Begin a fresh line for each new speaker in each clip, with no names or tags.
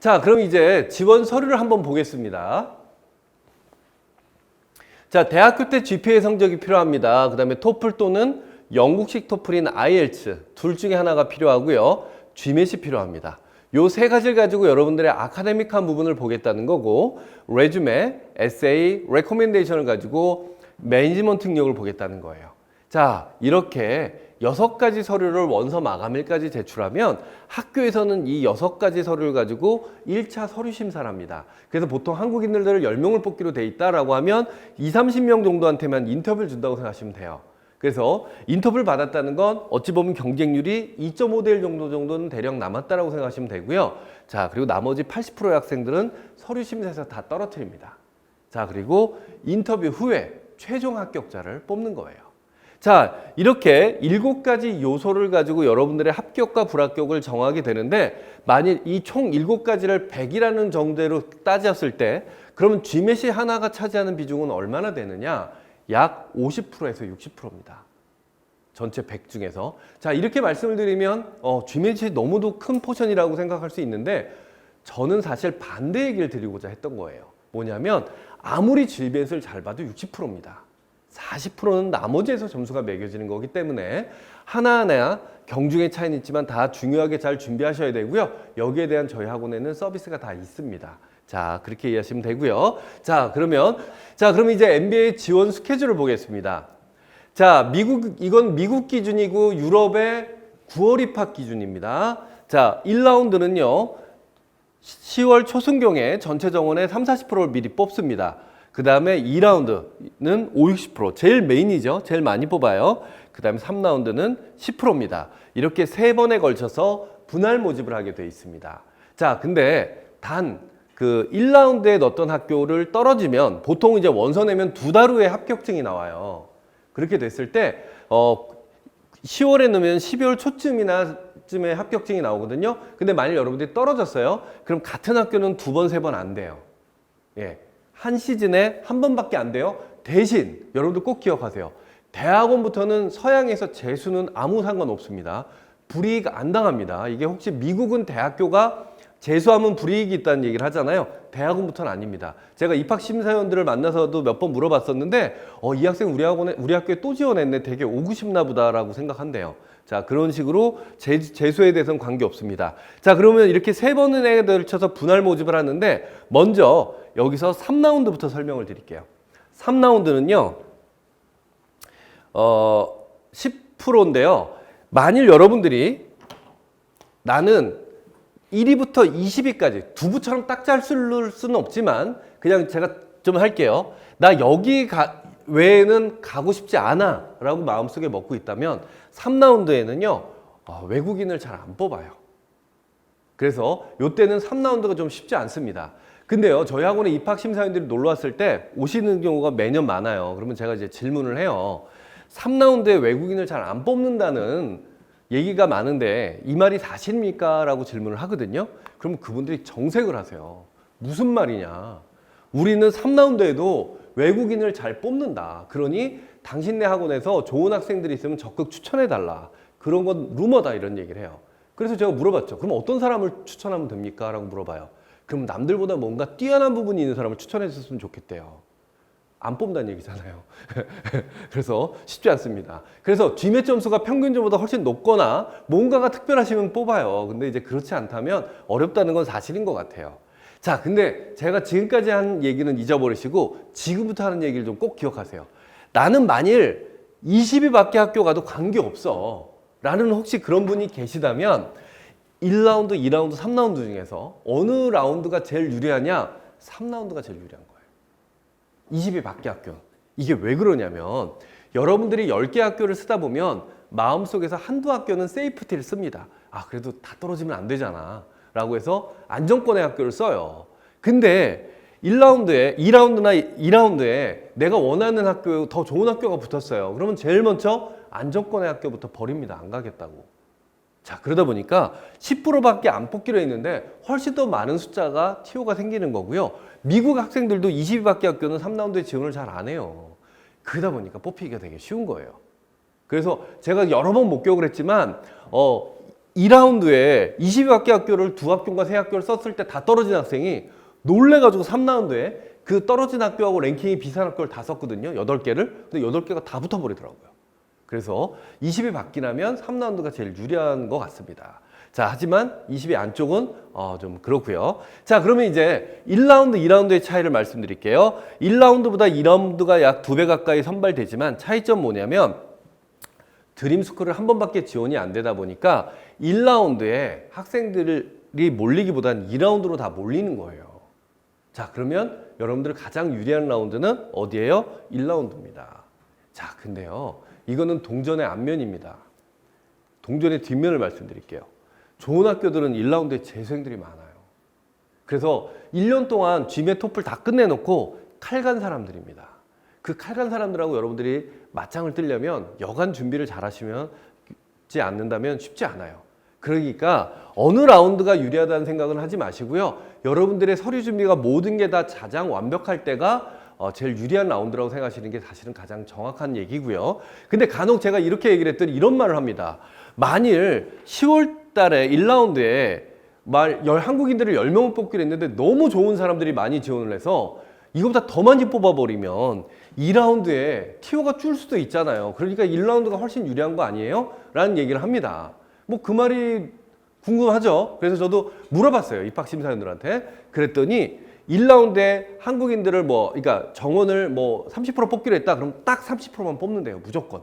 자, 그럼 이제 지원 서류를 한번 보겠습니다. 자, 대학교 때 GPA 성적이 필요합니다. 그 다음에 토플 또는 영국식 토플인 IELTS 둘 중에 하나가 필요하고요. GMAT이 필요합니다. 요 세 가지를 가지고 여러분들의 아카데믹한 부분을 보겠다는 거고, 레주메, 에세이, 레코멘데이션을 가지고 매니지먼트 능력을 보겠다는 거예요. 자, 이렇게 6가지 서류를 원서 마감일까지 제출하면 학교에서는 이 6가지 서류를 가지고 1차 서류 심사를 합니다. 그래서 보통 한국인들을 10명을 뽑기로 돼 있다라고 하면 20, 30명 정도한테만 인터뷰를 준다고 생각하시면 돼요. 그래서 인터뷰를 받았다는 건 어찌 보면 경쟁률이 2.5대 1 정도는 대략 남았다라고 생각하시면 되고요. 자, 그리고 나머지 80%의 학생들은 서류 심사에서 다 떨어뜨립니다. 자, 그리고 인터뷰 후에 최종 합격자를 뽑는 거예요. 자, 이렇게 7가지 요소를 가지고 여러분들의 합격과 불합격을 정하게 되는데, 만일 이 총 7가지를 100이라는 정도로 따졌을 때 그러면 GMAT 하나가 차지하는 비중은 얼마나 되느냐? 약 50%에서 60%입니다. 전체 100 중에서. 자, 이렇게 말씀을 드리면 GMAT 너무도 큰 포션이라고 생각할 수 있는데, 저는 사실 반대 얘기를 드리고자 했던 거예요. 뭐냐면 아무리 GMAT을 잘 봐도 60%입니다. 40%는 나머지에서 점수가 매겨지는 거기 때문에 하나하나 경중의 차이는 있지만 다 중요하게 잘 준비하셔야 되고요. 여기에 대한 저희 학원에는 서비스가 다 있습니다. 자, 그렇게 이해하시면 되고요. 자, 그러면 이제 MBA 지원 스케줄을 보겠습니다. 자, 이건 미국 기준이고 유럽의 9월 입학 기준입니다. 자, 1라운드는요. 10월 초순경에 전체 정원의 30-40%를 미리 뽑습니다. 그 다음에 2라운드는 50-60%, 제일 메인이죠. 제일 많이 뽑아요. 그 다음에 3라운드는 10%입니다. 이렇게 3번에 걸쳐서 분할 모집을 하게 돼 있습니다. 자, 근데 단 그 1라운드에 넣었던 학교를 떨어지면 보통 이제 원서 내면 2달 후에 합격증이 나와요. 그렇게 됐을 때 10월에 넣으면 12월 초쯤에 합격증이 나오거든요. 근데 만일 여러분들이 떨어졌어요. 그럼 같은 학교는 2번, 3번 안 돼요. 예. 한 시즌에 한 번밖에 안 돼요. 대신 여러분들 꼭 기억하세요. 대학원부터는 서양에서 재수는 아무 상관없습니다. 불이익 안 당합니다. 이게 혹시 미국은 대학교가 재수하면 불이익이 있다는 얘기를 하잖아요. 대학원부터는 아닙니다. 제가 입학심사위원들을 만나서도 몇 번 물어봤었는데 이 학생 우리 학교에 또 지원했네. 되게 오고 싶나 보다라고 생각한대요. 자, 그런 식으로 재수에 대해서는 관계없습니다. 자, 그러면 이렇게 3번에 걸쳐서 분할 모집을 하는데, 먼저 여기서 3라운드부터 설명을 드릴게요. 3라운드는요 10%인데요 만일 여러분들이 나는 1위부터 20위까지 두부처럼 딱 잘 수는 없지만 그냥 제가 좀 할게요. 나 여기 외에는 가고 싶지 않아 라고 마음속에 먹고 있다면 3라운드에는요 외국인을 잘 안 뽑아요. 그래서 이때는 3라운드가 좀 쉽지 않습니다. 근데요 저희 학원에 입학심사위원들이 놀러 왔을 때 오시는 경우가 매년 많아요. 그러면 제가 이제 질문을 해요. 3라운드에 외국인을 잘 안 뽑는다는 얘기가 많은데 이 말이 사실입니까? 라고 질문을 하거든요. 그럼 그분들이 정색을 하세요. 무슨 말이냐? 우리는 3라운드에도 외국인을 잘 뽑는다. 그러니 당신네 학원에서 좋은 학생들이 있으면 적극 추천해달라. 그런 건 루머다 이런 얘기를 해요. 그래서 제가 물어봤죠. 그럼 어떤 사람을 추천하면 됩니까? 라고 물어봐요. 그럼 남들보다 뭔가 뛰어난 부분이 있는 사람을 추천해 줬으면 좋겠대요. 안 뽑는다는 얘기잖아요. 그래서 쉽지 않습니다. 그래서 GMAT 점수가 평균점보다 훨씬 높거나 뭔가가 특별하시면 뽑아요. 근데 이제 그렇지 않다면 어렵다는 건 사실인 것 같아요. 자, 근데 제가 지금까지 한 얘기는 잊어버리시고 지금부터 하는 얘기를 좀 꼭 기억하세요. 나는 만일 20위 밖에 학교 가도 관계없어 라는 혹시 그런 분이 계시다면 1라운드, 2라운드, 3라운드 중에서 어느 라운드가 제일 유리하냐? 3라운드가 제일 유리한 거예요. 20위 밖에 학교. 이게 왜 그러냐면 여러분들이 10개 학교를 쓰다 보면 마음속에서 한두 학교는 세이프티를 씁니다. 아, 그래도 다 떨어지면 안 되잖아 라고 해서 안정권의 학교를 써요. 근데 1라운드에 2라운드나 2라운드에 내가 원하는 학교, 더 좋은 학교가 붙었어요. 그러면 제일 먼저 안정권의 학교부터 버립니다. 안 가겠다고. 자, 그러다 보니까 10%밖에 안 뽑기로 했는데 훨씬 더 많은 숫자가 TO가 생기는 거고요. 미국 학생들도 20위밖에 학교는 3라운드에 지원을 잘 안 해요. 그러다 보니까 뽑히기가 되게 쉬운 거예요. 그래서 제가 여러 번 목격을 했지만 2라운드에 20여 개 학교를 두 학교인가 세 학교를 썼을 때 다 떨어진 학생이 놀래가지고 3라운드에 그 떨어진 학교하고 랭킹이 비슷한 학교를 다 썼거든요. 8개를. 근데 8개가 다 붙어버리더라고요. 그래서 20이 바뀌려면 3라운드가 제일 유리한 것 같습니다. 자, 하지만 20의 안쪽은 좀 그렇고요. 자, 그러면 이제 1라운드, 2라운드의 차이를 말씀드릴게요. 1라운드보다 2라운드가 약 2배 가까이 선발되지만 차이점 뭐냐면 드림스쿨을 한 번밖에 지원이 안 되다 보니까 1라운드에 학생들이 몰리기보단 2라운드로 다 몰리는 거예요. 자, 그러면 여러분들 가장 유리한 라운드는 어디예요? 1라운드입니다. 자, 근데요. 이거는 동전의 앞면입니다. 동전의 뒷면을 말씀드릴게요. 좋은 학교들은 1라운드에 재수생들이 많아요. 그래서 1년 동안 GMAT, 토플 다 끝내놓고 칼간 사람들입니다. 그 칼간 사람들하고 여러분들이 맞짱을 뜨려면 여간 준비를 잘 하시지 않는다면 쉽지 않아요. 그러니까 어느 라운드가 유리하다는 생각은 하지 마시고요. 여러분들의 서류 준비가 모든 게 다 가장 완벽할 때가 제일 유리한 라운드라고 생각하시는 게 사실은 가장 정확한 얘기고요. 근데 간혹 제가 이렇게 얘기를 했더니 이런 말을 합니다. 만일 10월 달에 1라운드에 한국인들을 10명을 뽑기로 했는데 너무 좋은 사람들이 많이 지원을 해서 이거보다 더 많이 뽑아버리면 2라운드에 티오가 줄 수도 있잖아요. 그러니까 1라운드가 훨씬 유리한 거 아니에요? 라는 얘기를 합니다. 뭐 그 말이 궁금하죠? 그래서 저도 물어봤어요. 입학심사위원들한테. 그랬더니 1라운드에 한국인들을 그러니까 정원을 30% 뽑기로 했다. 그럼 딱 30%만 뽑는데요. 무조건.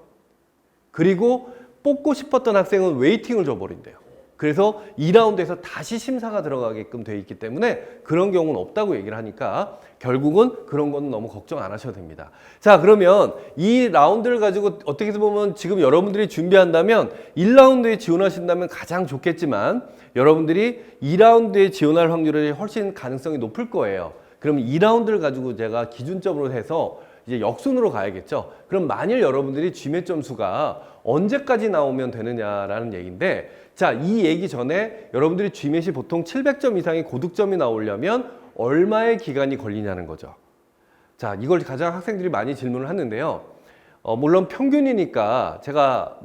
그리고 뽑고 싶었던 학생은 웨이팅을 줘버린대요. 그래서 2라운드에서 다시 심사가 들어가게끔 돼 있기 때문에 그런 경우는 없다고 얘기를 하니까 결국은 그런 건 너무 걱정 안 하셔도 됩니다. 자, 그러면 이 라운드를 가지고 어떻게 해서 보면 지금 여러분들이 준비한다면 1라운드에 지원하신다면 가장 좋겠지만 여러분들이 2라운드에 지원할 확률이 훨씬 가능성이 높을 거예요. 그럼 2라운드를 가지고 제가 기준점으로 해서 이제 역순으로 가야겠죠. 그럼 만일 여러분들이 GMAT 점수가 언제까지 나오면 되느냐라는 얘기인데, 자, 이 얘기 전에 여러분들이 GMAT이 보통 700점 이상의 고득점이 나오려면 얼마의 기간이 걸리냐는 거죠. 자, 이걸 가장 학생들이 많이 질문을 하는데요. 물론 평균이니까 제가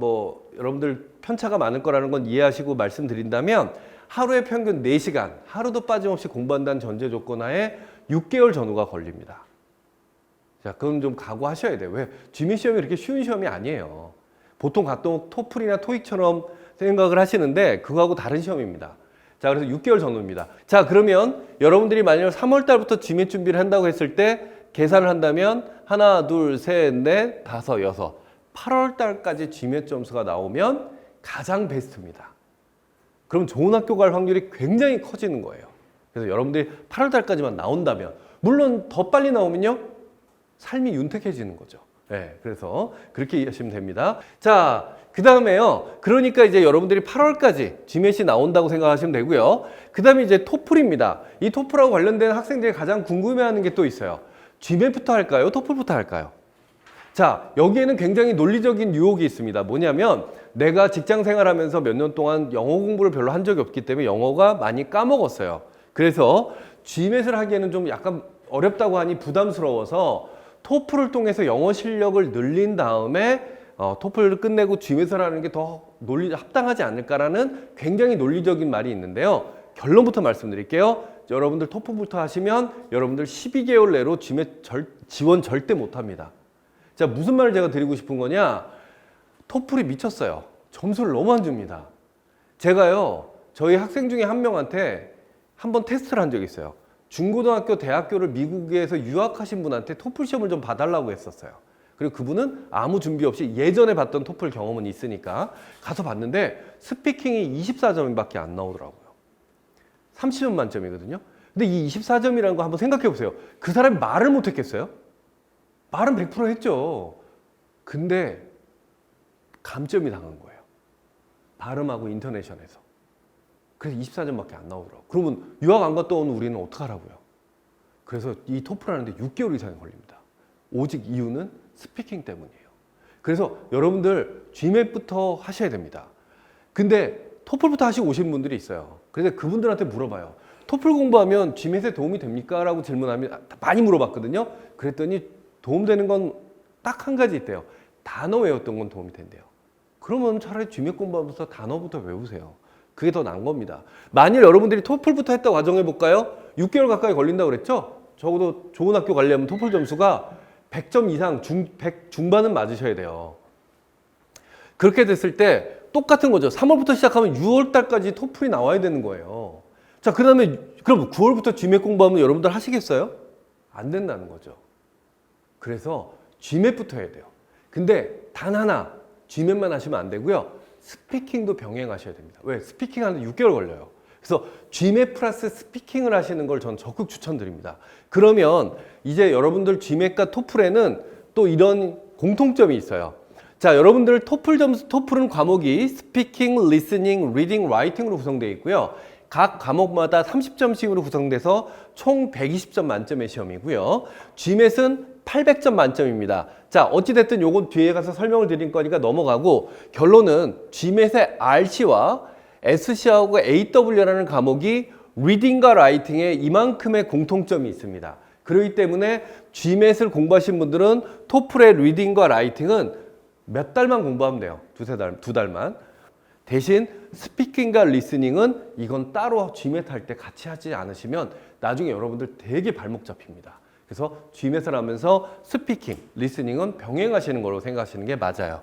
여러분들 편차가 많을 거라는 건 이해하시고 말씀드린다면 하루에 평균 4시간, 하루도 빠짐없이 공부한다는 전제 조건 하에 6개월 전후가 걸립니다. 자, 그건 좀 각오하셔야 돼요. 왜? GMAT 시험이 그렇게 쉬운 시험이 아니에요. 보통 가끔 토플이나 토익처럼 생각을 하시는데 그거하고 다른 시험입니다. 자, 그래서 6개월 전후입니다. 자, 그러면 여러분들이 만약 3월 달부터 GMAT 준비를 한다고 했을 때 계산을 한다면 하나, 둘, 셋, 넷, 다섯, 여섯, 8월 달까지 GMAT 점수가 나오면 가장 베스트입니다. 그럼 좋은 학교 갈 확률이 굉장히 커지는 거예요. 그래서 여러분들이 8월 달까지만 나온다면, 물론 더 빨리 나오면요, 삶이 윤택해지는 거죠. 네, 그래서 그렇게 이해하시면 됩니다. 자, 그 다음에요. 그러니까 이제 여러분들이 8월까지 GMAT이 나온다고 생각하시면 되고요. 그 다음에 이제 토플입니다. 이 토플하고 관련된 학생들이 가장 궁금해하는 게 또 있어요. GMAT부터 할까요? 토플부터 할까요? 자, 여기에는 굉장히 논리적인 유혹이 있습니다. 뭐냐면 내가 직장 생활하면서 몇 년 동안 영어 공부를 별로 한 적이 없기 때문에 영어가 많이 까먹었어요. 그래서 GMAT을 하기에는 좀 약간 어렵다고 하니 부담스러워서 토플을 통해서 영어 실력을 늘린 다음에 토플을 끝내고 GMAT을 하는 게 더 합당하지 않을까라는 굉장히 논리적인 말이 있는데요. 결론부터 말씀드릴게요. 여러분들 토플부터 하시면 여러분들 12개월 내로 GMAT 지원 절대 못합니다. 자, 무슨 말을 제가 드리고 싶은 거냐? 토플이 미쳤어요. 점수를 너무 안 줍니다. 제가요, 저희 학생 중에 한 명한테 한번 테스트를 한 적이 있어요. 중고등학교, 대학교를 미국에서 유학하신 분한테 토플 시험을 좀 봐달라고 했었어요. 그리고 그분은 아무 준비 없이 예전에 봤던 토플 경험은 있으니까 가서 봤는데 스피킹이 24점밖에 안 나오더라고요. 30점 만점이거든요. 근데 이 24점이라는 거 한번 생각해 보세요. 그 사람이 말을 못 했겠어요? 말은 100% 했죠. 근데 감점이 당한 거예요. 발음하고 인터네이션에서. 그래서 24점밖에 안 나오더라고요. 그러면 유학 안 갔다 온 우리는 어떡하라고요? 그래서 이 토플 하는데 6개월 이상이 걸립니다. 오직 이유는 스피킹 때문이에요. 그래서 여러분들 GMAT부터 하셔야 됩니다. 근데 토플부터 하시고 오신 분들이 있어요. 그래서 그분들한테 물어봐요. 토플 공부하면 GMAT에 도움이 됩니까? 라고 질문하면 많이 물어봤거든요. 그랬더니 도움되는 건 딱 한 가지 있대요. 단어 외웠던 건 도움이 된대요. 그러면 차라리 GMAT 공부하면서 단어부터 외우세요. 그게 더 나은 겁니다. 만일 여러분들이 토플부터 했다 가정해 볼까요? 6개월 가까이 걸린다고 그랬죠? 적어도 좋은 학교 가려면 토플 점수가 100점 이상 100 중반은 맞으셔야 돼요. 그렇게 됐을 때 똑같은 거죠. 3월부터 시작하면 6월 달까지 토플이 나와야 되는 거예요. 자, 그다음에 그럼 9월부터 GMAT 공부하면 여러분들 하시겠어요? 안 된다는 거죠. 그래서 GMAT부터 해야 돼요. 근데 단 하나 GMAT만 하시면 안 되고요. 스피킹도 병행하셔야 됩니다. 왜? 스피킹 하는데 6개월 걸려요. 그래서 GMAT 플러스 스피킹을 하시는 걸 전 적극 추천드립니다. 그러면 이제 여러분들 GMAT과 토플에는 또 이런 공통점이 있어요. 자, 여러분들 토플 점수, 토플은 과목이 스피킹, 리스닝, 리딩, 라이팅으로 구성되어 있고요. 각 과목마다 30점씩으로 구성돼서 총 120점 만점의 시험이고요. GMAT은 800점 만점입니다. 자, 어찌됐든 요건 뒤에 가서 설명을 드릴 거니까 넘어가고 결론은 GMAT의 RC와 SC하고 AW라는 과목이 리딩과 라이팅에 이만큼의 공통점이 있습니다. 그렇기 때문에 GMAT을 공부하신 분들은 토플의 리딩과 라이팅은 몇 달만 공부하면 돼요. 두 달만. 대신 스피킹과 리스닝은 이건 따로 GMAT 할 때 같이 하지 않으시면 나중에 여러분들 되게 발목 잡힙니다. 그래서 GMAT을 하면서 스피킹, 리스닝은 병행하시는 걸로 생각하시는 게 맞아요.